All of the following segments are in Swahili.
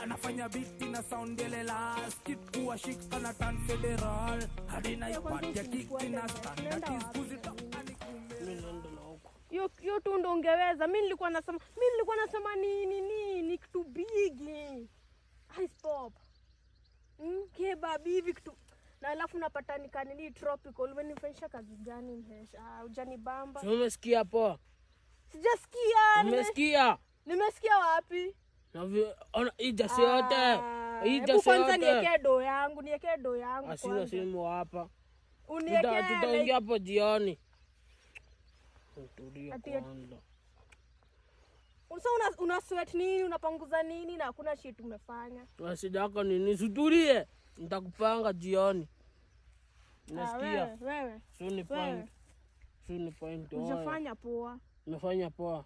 Anafanya biti na sound gelela. Skip kuwa shika na tan federal. Hadi na ipatia kiki na standard iskuzi tokani kume. Yo tu ndo ungeweza. Mimi nilikuwa nasema ni kitu big. Ice pop. Kebab hivi kitu. Na alafu napata nini tropical. Umenifanyisha kazi gani mhesha? Hujanibamba. Umesikia poa? Sijasikia. Nimesikia wapi? Na ijasi yote. Kwanza niwekee do yangu, Asina simu hapa. Uniwekee. Tutaongea hapo jioni. Tulia kwanza. Una sweat nini, unapanguza nini na hakuna shit umefanya. Shida yako nini? Sutulie. Nitakupanga jioni. Unasikia? Wewe. Suni point. Unafanya poa. Nimefanya poa.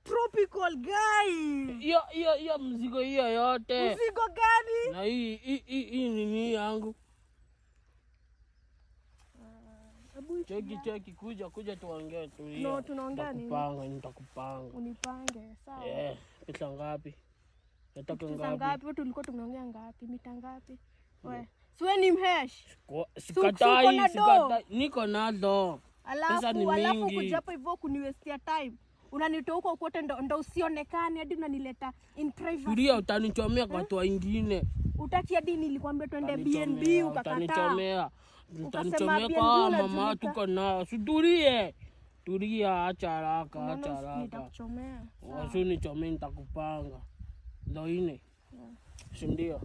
Tropical guy. Hiyo mzigo hiyo yote. Mzigo gani? Na hii nini yangu? Cheki kuja tuongee tu hiyo. No, tunaongea nini? Nitakupanga. Unipange, sawa. Pesa ngapi? Nataka ngapi? Pesa ngapi? Wewe tulikuwa tumeongea ngapi? Mita ngapi? Wewe. Siwe ni mhesh. Sikatai. Niko nado. Pesa ni mingi. Alafu kuja hapa hivyo kuniwestia time. Unanitoa huko kote ndo usionekane hadi unanileta in private. Tulia, utanichomea kwa watu wengine. Utaki hadi nilikwambia twende BNB ukakataa. Utanichomea kwa mama tuko na. Sutulie. Tulia, acha haraka. Nitakuchomea. Wasuni chomea nitakupanga. Ndio ine. Si ndio?